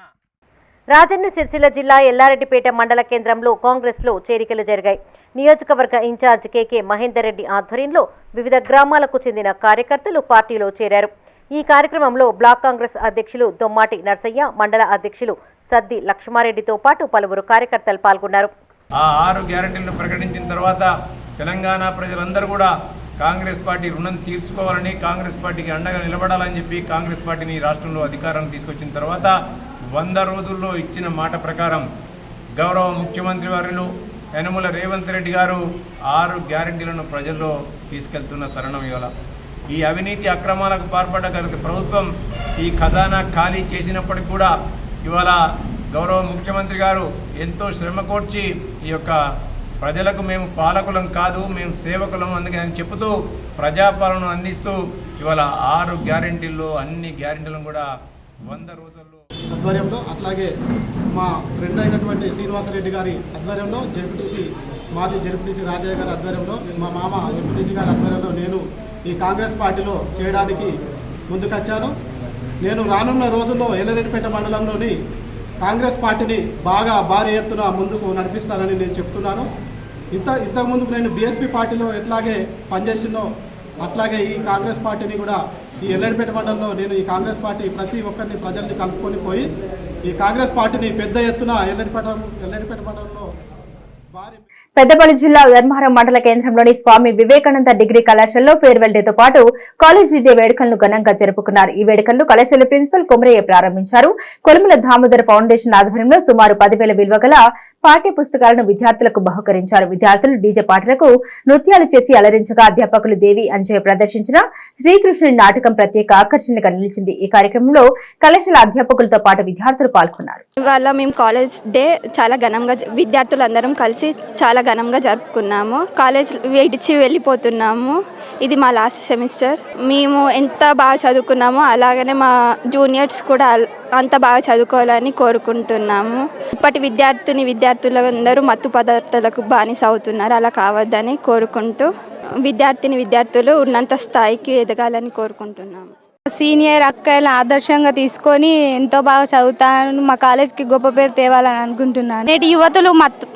రాజన్న సిరిసిల్ల జిల్లా ఎల్లారెడ్డిపేట మండల కేంద్రంలో కాంగ్రెస్లో చేరికలు జరిగాయి. నియోజకవర్గ ఇన్ఛార్జ్ కేకే మహేందర్ రెడ్డి ఆధ్వర్యంలో వివిధ గ్రామాలకు చెందిన కార్యకర్తలు పార్టీలో చేరారు. ఈ కార్యక్రమంలో బ్లాక్ కాంగ్రెస్ అధ్యక్షులు దొమ్మాటి నర్సయ్య, మండల అధ్యక్షులు సద్ది లక్ష్మారెడ్డితో పాటు పలువురు కార్యకర్తలు పాల్గొన్నారు. ఆ 6 గ్యారెంటీలను ప్రకటించిన తర్వాత తెలంగాణ ప్రజలందరూ కూడా కాంగ్రెస్ పార్టీ రుణం తీర్చుకోవాలని, కాంగ్రెస్ పార్టీకి అండగా నిలబడాలని చెప్పి కాంగ్రెస్ పార్టీని రాష్ట్రంలో అధికారాన్ని తీసుకొచ్చిన తర్వాత 100 రోజుల్లో ఇచ్చిన మాట ప్రకారం గౌరవ ముఖ్యమంత్రి వర్యులు యనమల రేవంత్ రెడ్డి గారు 6 గ్యారెంటీలను ప్రజల్లో తీసుకెళ్తున్న తరుణం ఇవాళ. ఈ అవినీతి అక్రమాలకు పాల్పడ్డ ప్రభుత్వం ఈ ఖజానా ఖాళీ చేసినప్పటికి కూడా ఇవాళ గౌరవ ముఖ్యమంత్రి గారు ఎంతో శ్రమ కోర్చి ఈ యొక్క ప్రజలకు మేము పాలకులం కాదు, మేము సేవకులం అందుకని చెబుతూ ప్రజాపాలన అందిస్తూ ఇవాళ 6 గ్యారెంటీల్లో అన్ని గ్యారెంటీలను కూడా 100 రోజుల్లో ఆధ్వర్యంలో, అట్లాగే మా ఫ్రెండ్ అయినటువంటి శ్రీనివాసరెడ్డి గారి ఆధ్వర్యంలో, మాజీ జెడ్పీటీసీ రాజయ్య గారి ఆధ్వర్యంలో, మా మామ ఎంపీటీసీ గారి ఆధ్వర్యంలో నేను ఈ కాంగ్రెస్ పార్టీలో చేయడానికి ముందుకొచ్చాను. నేను రానున్న రోజుల్లో ఎల్లారెడ్డిపేట మండలంలోని కాంగ్రెస్ పార్టీని భారీ ఎత్తున ముందుకు నడిపిస్తానని నేను చెప్తున్నాను. ఇంతకుముందుకు నేను బీఎస్పీ పార్టీలో ఎట్లాగే పనిచేసినో అట్లాగే ఈ కాంగ్రెస్ పార్టీని కూడా ఈ ఎల్లారెడ్డిపేట మండలంలో నేను ఈ కాంగ్రెస్ పార్టీ ప్రతి ఒక్కరిని ప్రజల్ని కలుపుకొని పోయి ఈ కాంగ్రెస్ పార్టీని పెద్ద ఎత్తున ఎల్లారెడ్డిపేట మండలంలో పెద్దపల్లి జిల్లా ధర్మారం మండల కేంద్రంలోని స్వామి వివేకానంద డిగ్రీ కళాశాలలో ఫేర్వెల్ డేతో పాటు కాలేజీ డే వేడుకలను ఘనంగా జరుపుకున్నారు. ఈ వేడుకలను కళాశాల ప్రిన్సిపల్ కొమరయ్య ప్రారంభించారు. కొలుముల దామోదర్ ఫౌండేషన్ ఆధ్వర్యంలో సుమారు 10,000 విలువ గల పాఠ్య పుస్తకాలను విద్యార్థులకు బహుకరించారు. విద్యార్థులు డీజే పాటలకు నృత్యాలు చేసి అలరించగా అధ్యాపకులు దేవి అంజయ్య ప్రదర్శించిన శ్రీకృష్ణుడి నాటకం ప్రత్యేక ఆకర్షణగా నిలిచింది. ఈ కార్యక్రమంలో కళాశాల అధ్యాపకులతో పాటు విద్యార్థులు పాల్గొన్నారు. ఇవాళ మేము కాలేజ్ డే చాలా ఘనంగా విద్యార్థులందరం కలిసి చాలా ఘనంగా జరుపుకున్నాము. కాలేజ్ విడిచి వెళ్ళిపోతున్నాము. ఇది మా లాస్ట్ సెమిస్టర్. మేము ఎంత బాగా చదువుకున్నామో అలాగనే మా జూనియర్స్ కూడా అంత బాగా చదువుకోవాలని కోరుకుంటున్నాము. ఇప్పటి విద్యార్థులందరూ మత్తు పదార్థాలకు బానిస అవుతున్నారు. అలా కావద్దని కోరుకుంటూ విద్యార్థులు ఉన్నంత స్థాయికి ఎదగాలని కోరుకుంటున్నాము. సీనియర్ అక్కల ఆదర్శంగా తీసుకొని ఎంతో బాగా చదువుతాను, మా కాలేజ్కి గొప్ప పేరు తేవాలని అనుకుంటున్నాను. నేటి యువతులు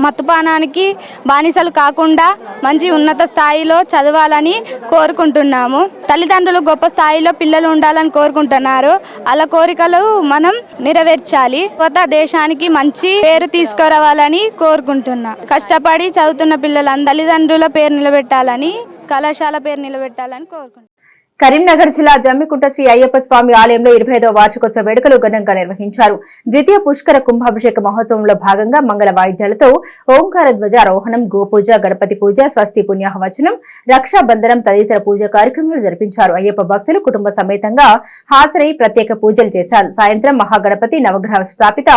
మత్తుపానానికి బానిసలు కాకుండా మంచి ఉన్నత స్థాయిలో చదవాలని కోరుకుంటున్నాము. తల్లిదండ్రులు గొప్ప స్థాయిలో పిల్లలు ఉండాలని కోరుకుంటున్నారు. అలా కోరికలు మనం నెరవేర్చాలి. కొత్త దేశానికి మంచి పేరు తీసుకురావాలని కోరుకుంటున్నాం. కష్టపడి చదువుతున్న పిల్లల తల్లిదండ్రుల పేరు నిలబెట్టాలని, కళాశాల పేరు నిలబెట్టాలని కోరుకుంటున్నాం. కరీంనగర్ జిల్లా జమ్మికుంట శ్రీ అయ్యప్ప స్వామి ఆలయంలో 25వ వార్షికోత్సవ వేడుకలు ఘనంగా నిర్వహించారు. ద్వితీయ పుష్కర కుంభాభిషేక మహోత్సవంలో భాగంగా మంగళ వాయిద్యాలతో ఓంకార ధ్వజారోహణం, గోపూజ, గణపతి పూజ, స్వస్తి పుణ్యాహవచనం, రక్షాబంధనం తదితర పూజా కార్యక్రమాలు జరిపించారు. అయ్యప్ప భక్తులు కుటుంబ సమేతంగా హాజరై ప్రత్యేక పూజలు చేశారు. సాయంత్రం మహాగణపతి నవగ్రహ స్థాపిత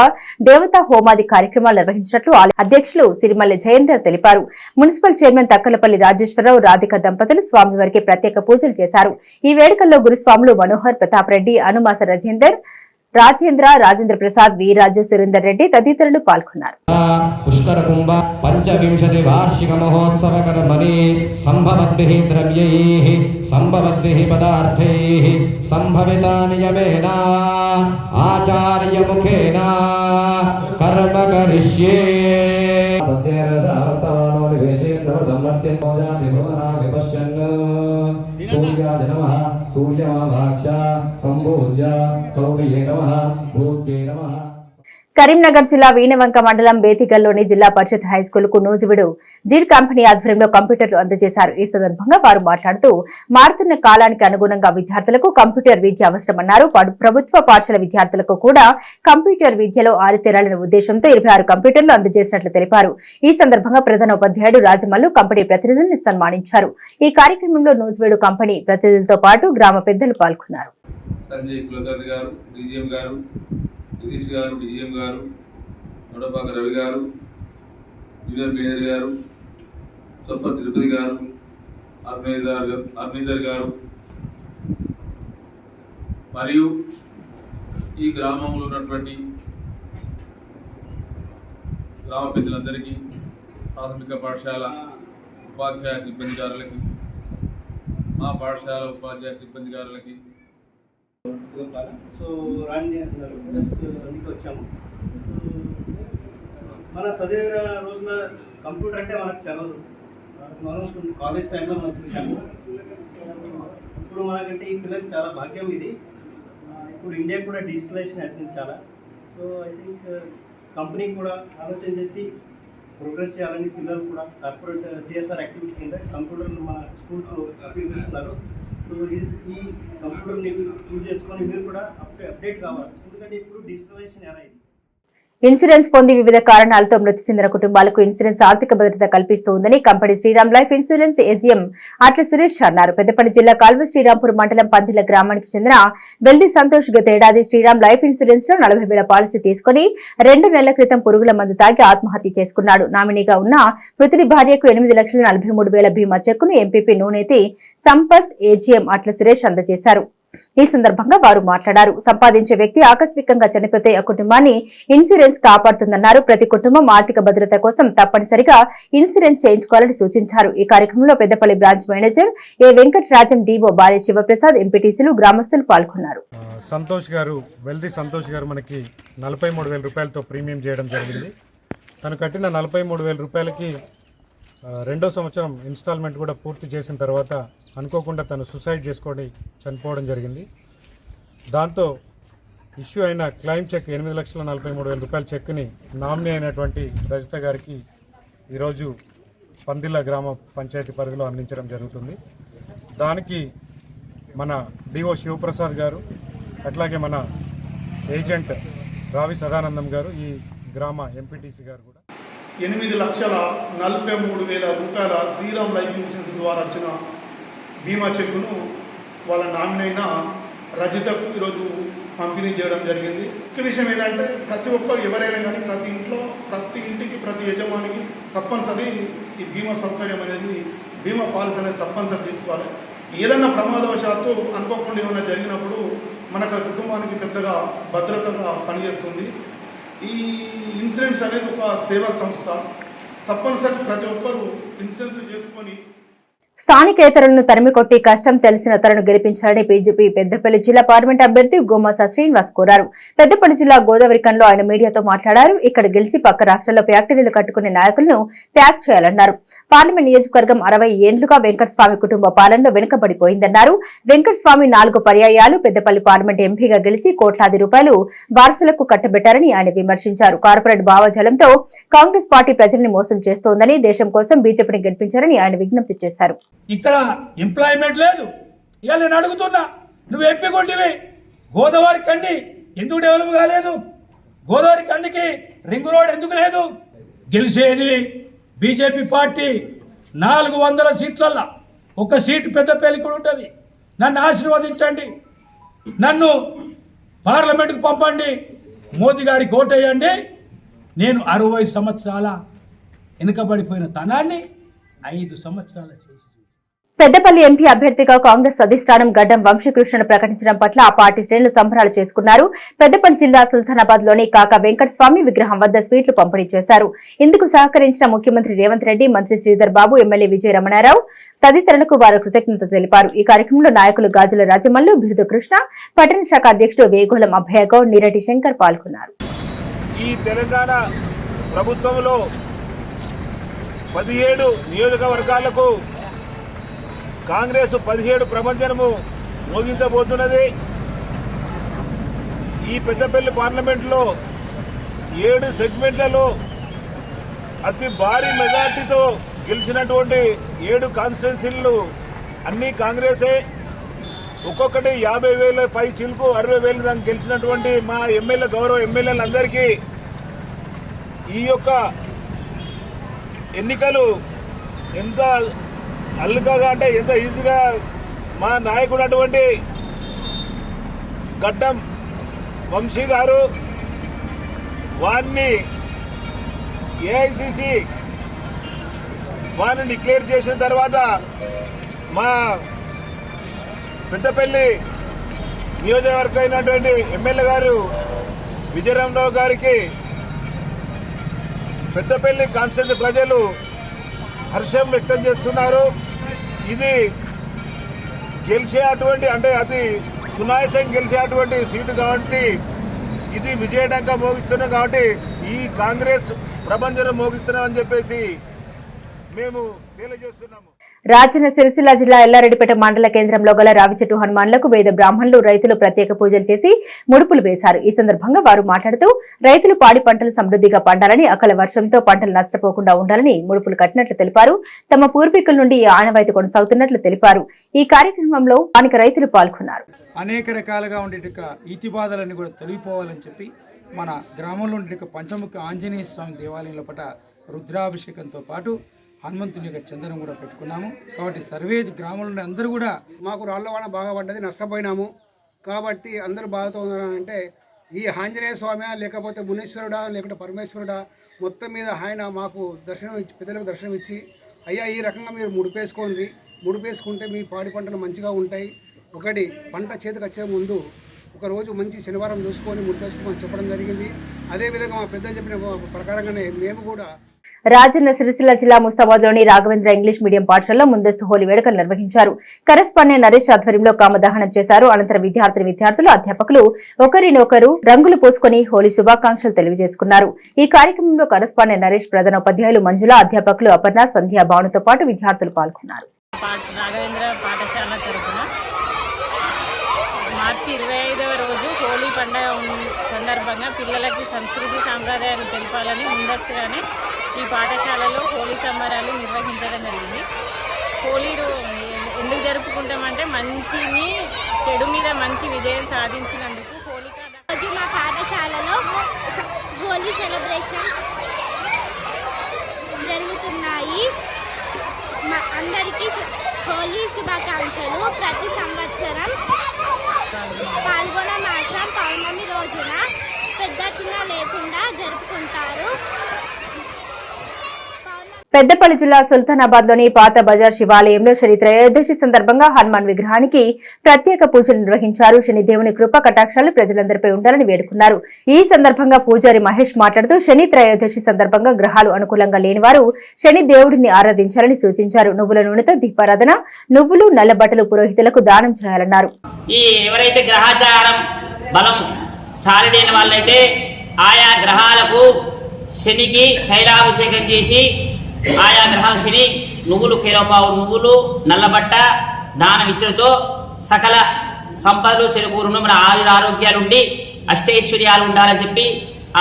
దేవతా హోమాది కార్యక్రమాలు నిర్వహించినట్లు ఆలయ అధ్యక్షులు సిరిమల్లి జయేందర్ తెలిపారు. మున్సిపల్ చైర్మన్ తక్కలపల్లి రాజేశ్వరరావు, రాధిక దంపతులు స్వామివారికి ప్రత్యేక పూజలు చేశారు. ఈ వేడుకల్లో గురుస్వాములు మనోహర్ ప్రతాప్ రెడ్డి, అనుమాస రాజేంద్ర ప్రసాద్, వీరాజు, సురేందర్ రెడ్డి తదితరులు పాల్గొన్నారు. పుష్కర కుంభ 25వ వార్షిక మహోత్సవ కర్మణి సంభవద్భిః ద్రవ్యైః సంభవద్భిః పదార్థైః సంభవితాని యమేన ఆచార్య ముఖేన కర్మ కరిష్యే. సత్యేరదావర్తమానో నివేశేన ధమ్మత్యం భోజాది భవనా విపశ్యన్ సూర్యాయ నమః సూర్యమాభాక్ష సంభూజ్య సౌర్యే నమః భూత్యే నమః. కరీంనగర్ జిల్లా వీణవంక మండలం బేతిగల్లోని జిల్లా పరిషత్ హైస్కూల్ కు నూజివీడు జీడ్ కంపెనీ ఆధ్వర్యంలో కంప్యూటర్లు అందజేశారు. ఈ సందర్భంగా వారు మాట్లాడుతూ మారుతున్న కాలానికి అనుగుణంగా విద్యార్థులకు కంప్యూటర్ విద్య అవసరమన్నారు. ప్రభుత్వ పాఠశాల విద్యార్థులకు కూడా కంప్యూటర్ విద్యలో ఆరితేరాలనే ఉద్దేశంతో 26 కంప్యూటర్లు అందజేసినట్లు తెలిపారు. ఈ సందర్భంగా ప్రధాన ఉపాధ్యాయుడు రాజమల్లు కంపెనీ ప్రతినిధులను సన్మానించారు. ఈ కార్యక్రమంలో నూజివీడు కంపెనీ ప్రతినిధులతో పాటు గ్రామ పెద్దలు పాల్గొన్నారు. గిరీష్ గారు, డిజిఎం గారు, నడపాక రవి గారు, జూనియర్ మేనేజర్ గారు, సొప్ప తిరుపతి గారు, ఆర్గనైజర్ గారు మరియు ఈ గ్రామంలో ఉన్నటువంటి గ్రామ పెద్దలందరికీ, ప్రాథమిక పాఠశాల ఉపాధ్యాయ సిబ్బందిదారులకి, మా పాఠశాల ఉపాధ్యాయ సిబ్బందిగారులకి. సో రాణి జస్ట్ అందుకే వచ్చాము. మన చదివిన రోజున కంప్యూటర్ అంటే మనకు తెలియదు. మనం కాలేజ్ టైంలో మనం చూసాము. ఇప్పుడు మనకంటే ఈ పిల్లలకి చాలా భాగ్యం ఇది. ఇప్పుడు ఇండియా కూడా డిజిటలైజేషన్ అవుతుంది చాలా. సో ఐ థింక్ కంపెనీ కూడా ఆలోచన చేసి ప్రోగ్రెస్ చేయాలని పిల్లలు కూడా కార్పొరేట్ సిఎస్ఆర్ యాక్టివిటీ కింద కంప్యూటర్లు మన స్కూల్స్లో ఉపయోగిస్తున్నారు. సో ఈ కంప్యూటర్ని యూజ్ చేసుకొని మీరు కూడా అప్డేట్ కావాలి. ఎందుకంటే ఇప్పుడు డిజిటలైజేషన్ ఎలా ఇది. ఇన్సూరెన్స్ పొంది వివిధ కారణాలతో మృతి చెందిన కుటుంబాలకు ఇన్సూరెన్స్ ఆర్థిక భద్రత కల్పిస్తూ ఉందని company Shriram life insurance AGM Atla Suresh అన్నారు. పెద్దపల్లి జిల్లా కాల్వ శ్రీరాంపూర్ మండలం పందిల గ్రామానికి చెందిన వెల్ది సంతోష్ గత ఏడాది శ్రీరామ్ లైఫ్ ఇన్సూరెన్స్ లో 40,000 పాలసీ తీసుకుని 2 నెలల క్రితం పురుగుల మందు తాగి ఆత్మహత్య చేసుకున్నాడు. నామినీగా ఉన్న మృతుడి భార్యకు 8,43,000 బీమా చెక్కును ఎంపీపీ నూనేతి సంపత్ ఏజీఎం అట్ల సురేష్ అందజేశారు. ఈ సందర్భంగా వారు మాట్లాడారు. సంపాదించే వ్యక్తి ఆకస్మికంగా చనిపోతే ఆ కుటుంబాన్ని ఇన్సూరెన్స్ కాపాడుతుందన్నారు. ప్రతి కుటుంబం ఆర్థిక భద్రత కోసం తప్పనిసరిగా ఇన్సూరెన్స్ చేయించుకోవాలని సూచించారు. ఈ కార్యక్రమంలో Peddapalli branch manager A Venkatarajam, DO బాలే శివప్రసాద్, ఎంపీటీసీలు, గ్రామస్తులు పాల్గొన్నారు. వెల్ది సంతోష్ గారు మనకి 43,000 రూపాయలతో ప్రీమియం చేయడం జరిగింది. తను కట్టిన 43,000 రూపాయలకి 2వ సంవత్సరం ఇన్స్టాల్మెంట్ కూడా పూర్తి చేసిన తర్వాత అనుకోకుండా తను సూసైడ్ చేసుకొని చనిపోవడం జరిగింది. దాంతో ఇష్యూ అయిన క్లెయిమ్ చెక్ 8,43,000 రూపాయల చెక్ని నామినీ అయినటువంటి రజిత గారికి ఈరోజు పందిల గ్రామ పంచాయతీ పరిధిలో అందించడం జరుగుతుంది. దానికి మన డిఓ శివప్రసాద్ గారు, అట్లాగే మన ఏజెంట్ రావి సదానందం గారు, ఈ గ్రామ ఎంపీటీసీ గారు కూడా 8,43,000 రూపాయల శ్రీరామ్ లైఫ్ ఇన్సూరెన్స్ ద్వారా వచ్చిన బీమా చెక్కును వాళ్ళ నామినీ అయిన రజితకు ఈరోజు పంపిణీ చేయడం జరిగింది. ఒక విషయం ఏంటంటే ప్రతి ఒక్కరు ఎవరైనా కానీ ప్రతి ఇంట్లో, ప్రతి ఇంటికి, ప్రతి యజమానికి తప్పనిసరి ఈ బీమా సౌకర్యం అనేది, బీమా పాలసీ అనేది తప్పనిసరి తీసుకోవాలి. ఏదైనా ప్రమాదవశాత్తు అనుకోకుండా ఏమైనా జరిగినప్పుడు మనకు కుటుంబానికి పెద్దగా భద్రతగా పనిచేస్తుంది. ఈ ఇన్సూరెన్స్ అనేది ఒక సేవా సంస్థ. తప్పనిసరి ప్రతి ఒక్కరూ ఇన్సూరెన్స్ చేసుకొని స్థానికేతరులను తరిమికొట్టి కష్టం తెలిసిన తనను గెలిపించాలని బీజేపీ పెద్దపల్లి జిల్లా పార్లమెంట్ అభ్యర్థి గోమాస శ్రీనివాస్ కోరారు. పెద్దపల్లి జిల్లా గోదావరికంలో ఆయన మీడియాతో మాట్లాడారు. ఇక్కడ గెలిచి పక్క రాష్ట్రాల్లో ఫ్యాక్టరీలు కట్టుకునే నాయకులను ప్యాక్ చేయాలన్నారు. పార్లమెంట్ నియోజకవర్గం 60 ఏండ్లుగా వెంకటస్వామి కుటుంబ పాలనలో వెనుకబడిపోయిందన్నారు. వెంకటస్వామి 4 పర్యాయాలు పెద్దపల్లి పార్లమెంట్ ఎంపీగా గెలిచి కోట్లాది రూపాయలు వారసులకు కట్టబెట్టారని ఆయన విమర్శించారు. కార్పొరేట్ భావజాలంతో కాంగ్రెస్ పార్టీ ప్రజల్ని మోసం చేస్తోందని, దేశం కోసం బీజేపీని గెలిపించారని ఆయన విజ్ఞప్తి చేశారు. ఇక్కడ ఎంప్లాయ్మెంట్ లేదు. ఇవాళ నేను అడుగుతున్నా, నువ్వు ఎంపీ కొంటివి, గోదావరి కండి ఎందుకు డెవలప్ కాలేదు? గోదావరి కండికి రింగ్ రోడ్ ఎందుకు లేదు? గెలిచేది బీజేపీ పార్టీ 400 సీట్లల్లో 1 సీటు పెద్దపల్లి కూడా ఉంటుంది. నన్ను ఆశీర్వదించండి, నన్ను పార్లమెంటుకు పంపండి, మోదీ గారికి ఓటేయండి. నేను 60 సంవత్సరాల వెనుకబడిపోయిన తనాన్ని 5 సంవత్సరాల చేసి. పెద్దపల్లి ఎంపీ అభ్యర్థిగా కాంగ్రెస్ అధిష్టానం గడ్డం వంశీకృష్ణను ప్రకటించడం పట్ల ఆ పార్టీ శ్రేణులు సంబరాలు చేసుకున్నారు. పెద్దపల్లి జిల్లా సుల్తానాబాద్ లోని కాకా వెంకటస్వామి విగ్రహం వద్ద స్వీట్లు పంపిణీ చేశారు. ఇందుకు సహకరించిన ముఖ్యమంత్రి రేవంత్ రెడ్డి, మంత్రి శ్రీధర్ బాబు, ఎమ్మెల్యే విజయ రమణారావు తదితరులకు వారు కృతజ్ఞత తెలిపారు. ఈ కార్యక్రమంలో నాయకులు గాజుల రాజమల్లు, బిరుదు కృష్ణ, పట్టణ శాఖ అధ్యక్షుడు వేగోలం అభయగౌడ్, నీరటి శంకర్ పాల్గొన్నారు. ఈ తెలంగాణ ప్రభుత్వంలో 17 నియోజకవర్గాలకు కాంగ్రెస్ 17 ప్రపంచము మోగించబోతున్నది. ఈ పెద్దపల్లి పార్లమెంట్లో 7 సెగ్మెంట్లలో అతి భారీ మెజార్టీతో గెలిచినటువంటి 7 కాన్స్టిట్యున్సీలు అన్నీ కాంగ్రెసే. ఒక్కొక్కటి 50,000 పై చిలుకు 60,000 దాకా గెలిచినటువంటి మా ఎమ్మెల్యే, గౌరవ ఎమ్మెల్యేలందరికీ ఈ యొక్క ఎన్నికలు ఎంత అల్లుకగా అంటే ఎంత ఈజీగా మా నాయకుడు అటువంటి గడ్డం వంశీ గారు వారిని ఏఐసిసి వారిని డిక్లేర్ చేసిన తర్వాత మా పెద్దపల్లి నియోజకవర్గం అయినటువంటి ఎమ్మెల్యే గారు విజయరామరావు గారికి పెద్దపల్లి కాన్స్టిట్యూన్సీ ప్రజలు హర్షం వ్యక్తం చేస్తున్నారు. ఇది గెలిచేటువంటి అంటే అది సునాయాసంగా గెలిచేటువంటి సీటు కాబట్టి ఇది విజయడంగా మోగిస్తున్నాం కాబట్టి ఈ కాంగ్రెస్ ప్రపంచం మోగిస్తున్నామని చెప్పేసి మేము తెలియజేస్తున్నాము. రాజన్న సిరిసిల్ల జిల్లా ఎల్లారెడ్డిపేట మండల కేంద్రంలో గల రావిచెట్టు హనుమాన్లకు వేద బ్రాహ్మణులు రైతులు ప్రత్యేక పూజలు చేసి ముడుపులు వేశారు. ఈ సందర్భంగా వారు మాట్లాడుతూ రైతులు పాడి పంటలు సమృద్ధిగా పండాలని, అకాల వర్షంతో పంటలు నష్టపోకుండా ఉండాలని ముడుపులు కట్టినట్లు తెలిపారు. తమ పూర్వీకుల నుండి ఈ ఆనవాయితీ కొనసాగుతున్నట్లు తెలిపారు. ఈ కార్యక్రమంలో స్థానిక రైతులు పాల్గొన్నారు. అనేక రకాలుగా ఉండే ఈతి బాధలన్నీ కూడా తొలగిపోవాలని చెప్పి మన గ్రామంలో ఉండే పంచముఖ ఆంజనేయ స్వామి దేవాలయంలో పట రుద్రాభిషేకంతో పాటు హనుమంతుని యొక్క చందనం కూడా పెట్టుకున్నాము. కాబట్టి సర్వే గ్రామంలో అందరూ కూడా మాకు రాళ్లవాన బాగా పడ్డది, నష్టపోయినాము. కాబట్టి అందరూ బాధతో ఉన్నారంటే ఈ ఆంజనేయ స్వామి లేకపోతే మునీశ్వరుడా లేకపోతే పరమేశ్వరుడా మొత్తం మీద ఆయన మాకు దర్శనం ఇచ్చి పెద్దలకు దర్శనం ఇచ్చి అయ్యా ఈ రకంగా మీరు ముడిపేసుకోండి, ముడిపేసుకుంటే మీ పాడి పంటలు మంచిగా ఉంటాయి. ఒకటి పంట చేతికి వచ్చే ముందు ఒకరోజు మంచి శనివారం చూసుకొని ముడిపేసుకోమని చెప్పడం జరిగింది. అదేవిధంగా మా పెద్దలు చెప్పిన ప్రకారంగానే మేము కూడా రాజన్న సిరిసిల్ల జిల్లా ముస్తాబాద్లోని రాఘవేంద్ర ఇంగ్లీష్ మీడియం పాఠశాలలో ముందస్తు హోలీ వేడుకలు నిర్వహించారు. కరెస్పాండెంట్ నరేష్ ఆధ్వర్యంలో కామదహనం చేశారు. అనంతరం విద్యార్థులు అధ్యాపకులు ఒకరినొకరు రంగులు పోసుకుని హోలీ శుభాకాంక్షలు తెలియజేసుకున్నారు. ఈ కార్యక్రమంలో కరెస్పాండెంట్ నరేష్, ప్రధానోపాధ్యాయులు మంజుల, అధ్యాపకులు అపర్ణ, సంధ్య, భానుతో పాటు విద్యార్థులు పాల్గొన్నారు. మార్చి 25వ రోజు హోలీ పండుగ సందర్భంగా పిల్లలకి సంస్కృతి సాంప్రదాయాలు తెలపాలని ముందస్తుగానే ఈ పాఠశాలలో హోలీ సంబరాలు నిర్వహించడం జరిగింది. హోలీ ఎందుకు జరుపుకుంటామంటే మంచిని చెడు మీద మంచి విజయం సాధించినందుకు రోజు మా పాఠశాలలో హోలీ సెలబ్రేషన్స్ జరుగుతున్నాయి. అందరికీ హోలీ శుభాకాంక్షలు. ప్రతి సంవత్సరం పాల్గొన మాసం పౌర్ణమి రోజున పెద్ద చిన్న లేకుండా జరుపుకుంటారు. పెద్దపల్లి జిల్లా సుల్తానాబాద్ లోని పాత బజార్ శివాలయంలో శని త్రయోదశి సందర్భంగా హనుమాన్ విగ్రహానికి ప్రత్యేక పూజలు నిర్వహించారు. శని దేవుని కృప కటాక్షాలు ప్రజలందరిపై ఉండాలని వేడుకున్నారు. ఈ సందర్భంగా పూజారి మహేష్ మాట్లాడుతూ శని త్రయోదశి సందర్భంగా గ్రహాలు అనుకూలంగా లేని వారు శని దేవుడిని ఆరాధించాలని సూచించారు. నువ్వుల నూనెతో దీపారాధన, నువ్వులు, నల్ల బట్టలు పురోహితులకు దానం చేయాలన్నారు. ఎవరైతే గ్రహాచారం బలం చాలలేని వాళ్ళైతే ఆయా గ్రహాలకు శనికి తైలాభిషేకం చేసి ఆయా గ్రహాల శని నువ్వులు కిలోపావు నువ్వులు నల్లబట్ట దానం ఇచ్చులతో సకల సంపదలు చెరుకూరును మన ఆరోగ్యాలుండి అష్టైశ్వర్యాలు ఉండాలని చెప్పి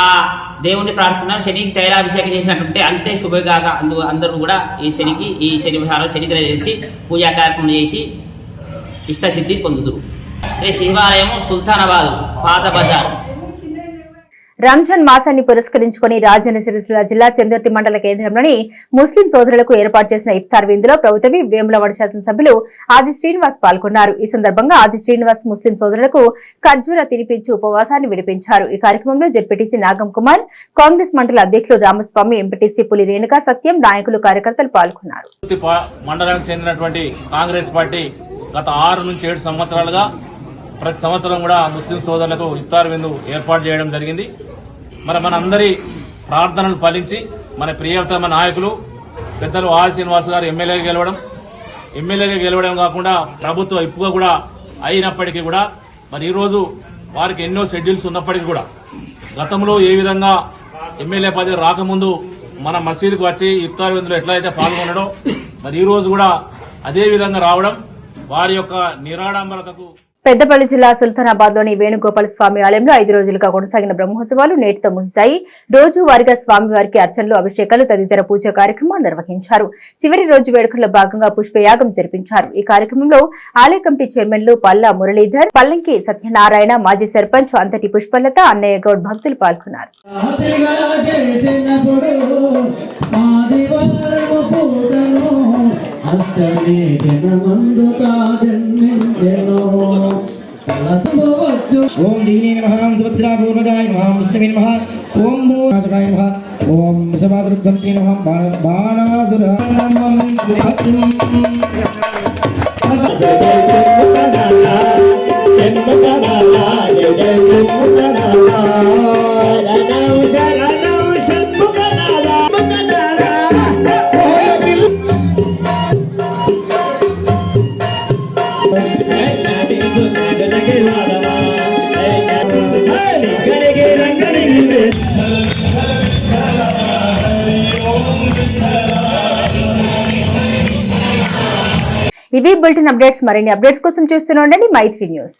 ఆ దేవుణ్ణి ప్రార్థిస్తున్నారు. శనికి తైలాభిషేకం చేసినట్టుంటే అంతే శుభగా అందరూ కూడా ఈ శనివారం శని చేసి పూజా కార్యక్రమం చేసి ఇష్టసిద్ధి పొందుతురు. శ్రీ శివాలయము సుల్తానాబాద్ పాత బజార్. రంజాన్ మాసాన్ని పురస్కరించుకుని రాజన్న సిరిసిల్ల జిల్లా చందుర్తి మండల కేంద్రంలోని ముస్లిం సోదరులకు ఏర్పాటు చేసిన ఇఫ్తార్ విందులో ప్రభుత్వ వేములవాడ శాసనసభ్యులు ఆది శ్రీనివాస్ పాల్గొన్నారు. ఈ సందర్భంగా ఆది శ్రీనివాస్ ముస్లిం సోదరులకు ఖర్జూర తినిపించి ఉపవాసాన్ని విడిపించారు. ఈ కార్యక్రమంలో జెడ్పీటీసీ నాగం కుమార్, కాంగ్రెస్ మండల అధ్యక్షులు రామస్వామి, ఎంపీటీసీ పులి రేణుకా సత్యం, నాయకులు, కార్యకర్తలు పాల్గొన్నారు. మండలానికి చెందినటువంటి కాంగ్రెస్ పార్టీ గత 6 నుంచి 7 సంవత్సరాలుగా ప్రతి సంవత్సరం కూడా ముస్లిం సోదరులకు ఇఫ్తార్ విందు ఏర్పాటు చేయడం జరిగింది. మరి మనందరి ప్రార్థనలు ఫలించి మన ప్రియతమ నాయకులు పెద్దలు ఆర్ శ్రీనివాస్ గారు ఎమ్మెల్యేగా గెలవడం కాకుండా ప్రభుత్వ ఇప్పుగా కూడా అయినప్పటికీ కూడా మరి ఈరోజు వారికి ఎన్నో షెడ్యూల్స్ ఉన్నప్పటికీ కూడా గతంలో ఏ విధంగా ఎమ్మెల్యే పదవి రాకముందు మన మసీదుకు వచ్చి ఇఫ్తార్ విందులో ఎట్లయితే పాల్గొనడో మరి ఈ రోజు కూడా అదే విధంగా రావడం వారి యొక్క నిరాడంబరతకు. పెద్దపల్లి జిల్లా సుల్తానాబాద్ లోని వేణుగోపాల స్వామి ఆలయంలో 5 రోజులుగా కొనసాగిన బ్రహ్మోత్సవాలు నేటితో ముగిశాయి. రోజువారీగా స్వామివారికి అర్చనలు, అభిషేకాలు తదితర పూజా కార్యక్రమాలు నిర్వహించారు. చివరి రోజు వేడుకల్లో భాగంగా పుష్పయాగం జరిపించారు. ఈ కార్యక్రమంలో ఆలయ కమిటీ చైర్మన్లు పల్లా మురళీధర్, పల్లంకి సత్యనారాయణ, మాజీ సర్పంచ్ అంతటి పుష్పలత, అన్నయ్య గౌడ్ భక్తులు పాల్గొన్నారు. ఓం దీనే నమః సుభద్రాపూర్వజాయ నమః ముస్తమే నమః ఓం భూషాయ నమః ఓం వృషభాసురుద్వంతే నమః బాణాసురమం ఇవి బులెటిన్ అప్డేట్స్. మరిన్ని అప్డేట్స్ కోసం చూస్తూనే ఉండండి మైత్రి న్యూస్.